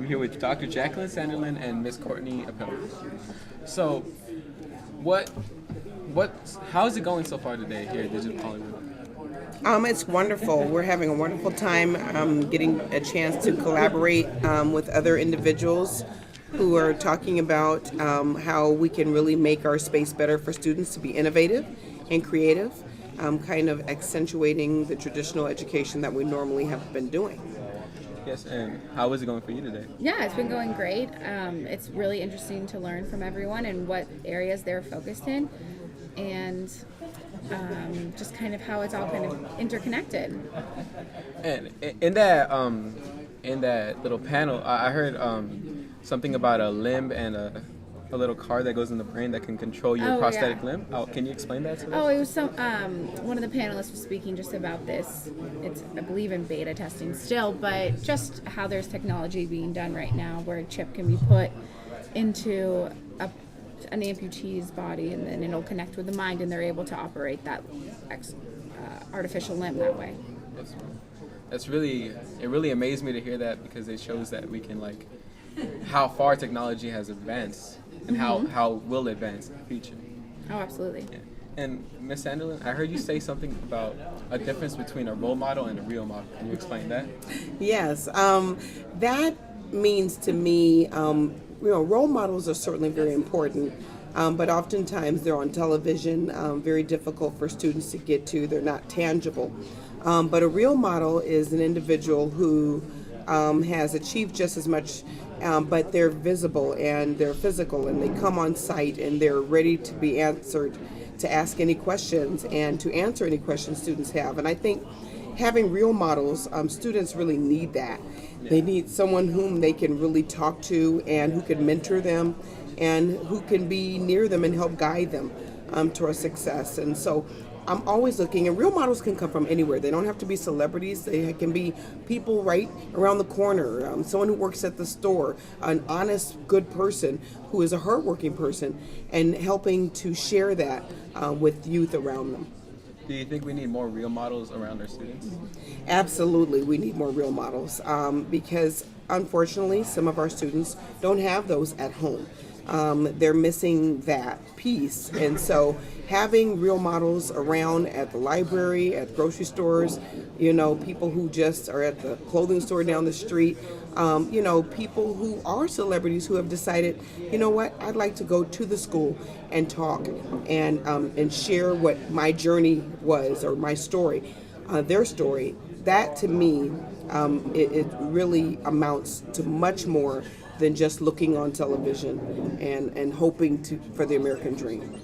here with Dr. Jacqueline Sanderlin and Miss Courtney Appel. So, what, how is it going so far today here at Digital Hollywood? It's wonderful. We're having a wonderful time getting a chance to collaborate with other individuals who are talking about how we can really make our space better for students to be innovative and creative, kind of accentuating the traditional education that we normally have been doing. Yes, and how is it going for you today? Yeah, it's been going great. It's really interesting to learn from everyone and what areas they're focused in, and just kind of how it's all kind of interconnected. And in that little panel, I heard something about a limb and a little card that goes in the brain that can control your prosthetic limb. Oh, can you explain that to us? Oh, it was one of the panelists was speaking just about this. It's, I believe, in beta testing still, but just how there's technology being done right now where a chip can be put into an amputee's body, and then it'll connect with the mind, and they're able to operate that artificial limb that way. It really amazed me to hear that, because it shows that we can, how far technology has advanced and how will advance in the future. Oh, absolutely. Yeah. And Ms. Sanderlin, I heard you say something about a difference between a role model and a real model. Can you explain that? Yes, that means to me, role models are certainly very important, but oftentimes they're on television, very difficult for students to get to. They're not tangible. But a real model is an individual who has achieved just as much, but they're visible and they're physical, and they come on site and they're ready to be answered, to ask any questions and to answer any questions students have. And I think having real models, students really need that. They need someone whom they can really talk to and who can mentor them and who can be near them and help guide them towards success. And so I'm always looking, and real models can come from anywhere. They don't have to be celebrities. They can be people right around the corner, someone who works at the store, an honest, good person who is a hardworking person, and helping to share that with youth around them. Do you think we need more real models around our students? Absolutely, we need more real models because unfortunately some of our students don't have those at home. They're missing that piece, and so having real models around at the library, at grocery stores, people who just are at the clothing store down the street, people who are celebrities who have decided, you know what, I'd like to go to the school and talk and share what my journey was, or my story, their story. That to me, it really amounts to much more than just looking on television and hoping for the American dream.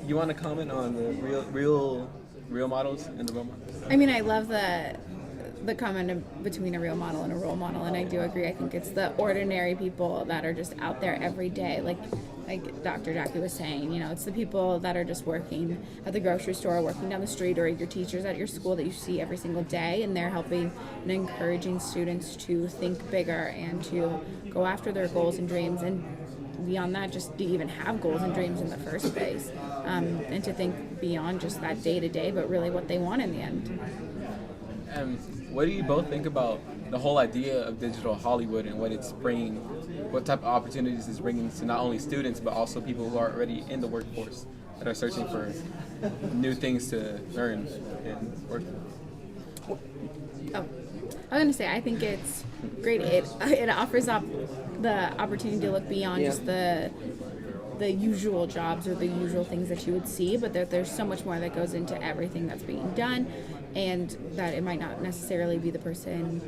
You want to comment on the real models and the role models? I mean, I love the comment between a real model and a role model, and I do agree. I think it's the ordinary people that are just out there every day, like Dr. Jackie was saying. It's the people that are just working at the grocery store, working down the street, or your teachers at your school that you see every single day, and they're helping and encouraging students to think bigger and to go after their goals and dreams, and beyond that, just to even have goals and dreams in the first place, and to think beyond just that day-to-day, but really what they want in the end. What do you both think about the whole idea of digital Hollywood and what it's bringing, what type of opportunities it's bringing to not only students but also people who are already in the workforce that are searching for new things to learn and work with? Oh, I was going to say, I think it's great. It offers up the opportunity to look beyond just the usual jobs or the usual things that you would see, but there's so much more that goes into everything that's being done, and that it might not necessarily be the person,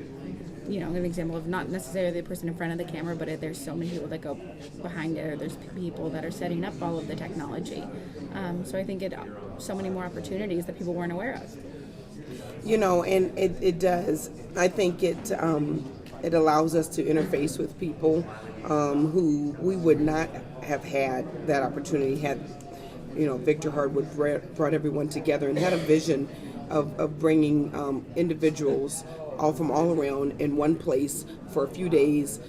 an example of not necessarily the person in front of the camera, but there's so many people that go behind it, or there's people that are setting up all of the technology. So I think so many more opportunities that people weren't aware of. And it does. I think it allows us to interface with people who we would not have had that opportunity had, Victor Hardwood brought everyone together and had a vision of bringing individuals from all around in one place for a few days,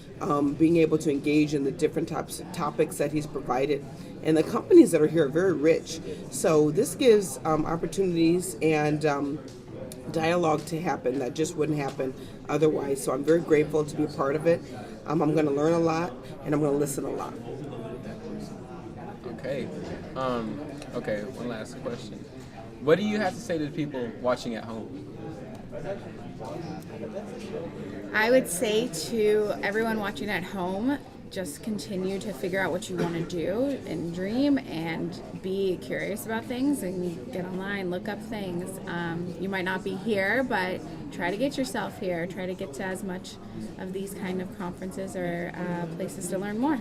being able to engage in the different types of topics that he's provided. And the companies that are here are very rich. So this gives opportunities and dialogue to happen that just wouldn't happen otherwise. So I'm very grateful to be a part of it. I'm going to learn a lot, and I'm going to listen a lot. Okay. Okay, one last question. What do you have to say to the people watching at home? I would say to everyone watching at home, just continue to figure out what you want to do and dream and be curious about things and get online, look up things. You might not be here, but try to get yourself here. Try to get to as much of these kind of conferences or places to learn more.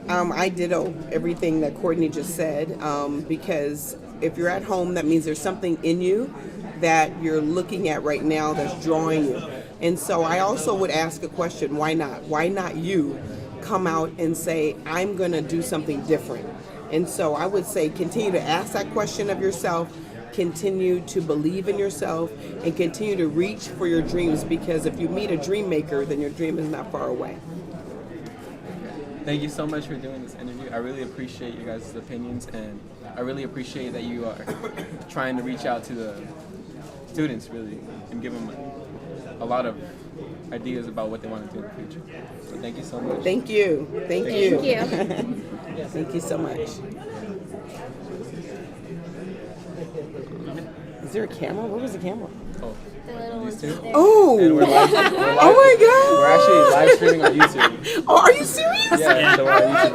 I ditto everything that Courtney just said, because if you're at home, that means there's something in you that you're looking at right now that's drawing you. And so I also would ask a question, why not? Why not you come out and say, I'm going to do something different? And so I would say continue to ask that question of yourself, continue to believe in yourself, and continue to reach for your dreams, because if you meet a dream maker, then your dream is not far away. Thank you so much for doing this interview. I really appreciate you guys' opinions, and I really appreciate that you are trying to reach out to the students, really, and give them a lot of ideas about what they want to do in the future. So thank you so much. Thank you. Thank you. Thank you. Thank you so much. Is there a camera? Where was the camera? Oh, The little these two? Oh! And we're live, Oh my God! we're actually live streaming on YouTube. Oh, are you serious? Yeah, so we're on YouTube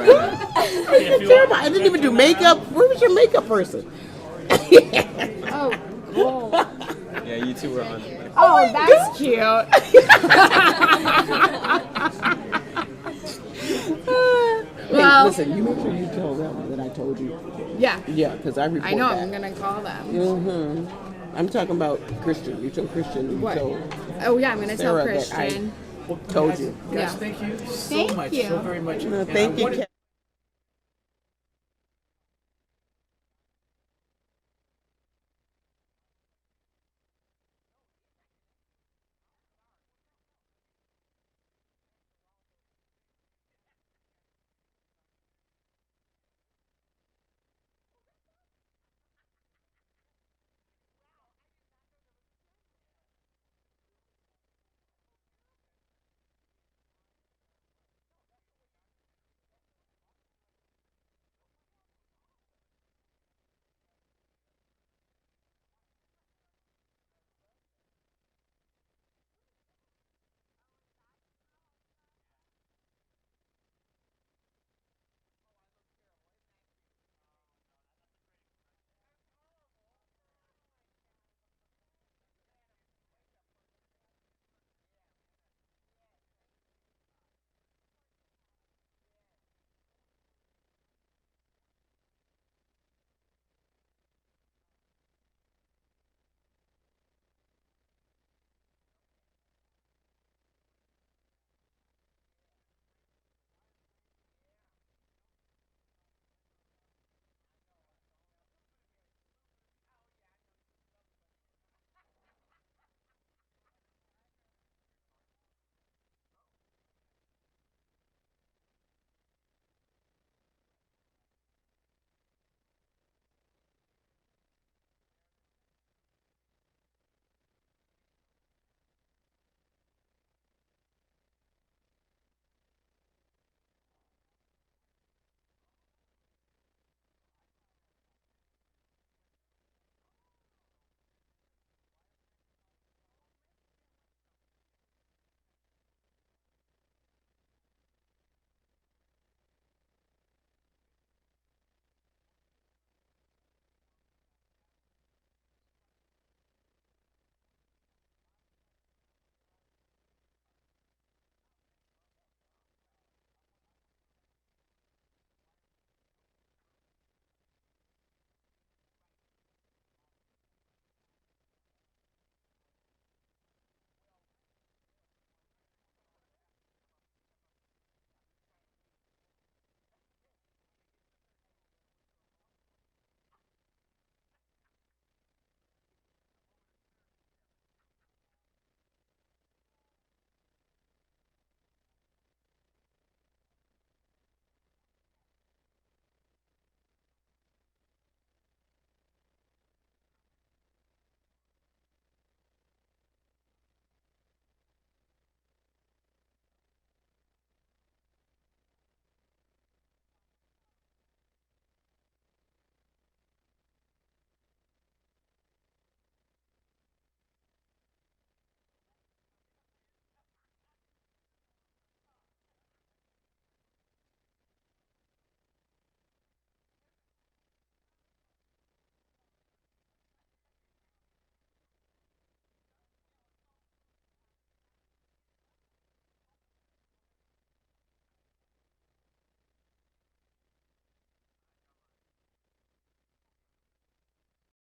right now. I didn't even do makeup. Where was your makeup person? Oh, cool. Yeah, you two were on it. Oh, that's cute. Hey, listen, you make sure you tell them that I told you. Yeah. Yeah, because I report I know, that. I'm going to call them. Mm-hmm. I'm talking about Christian. You told Christian. You What? told Oh, yeah, I'm going to tell Sarah that I Christian. told you. Yeah. Guys, thank you so Thank much, you. so very much. No, And I thank you, wanted- Ken.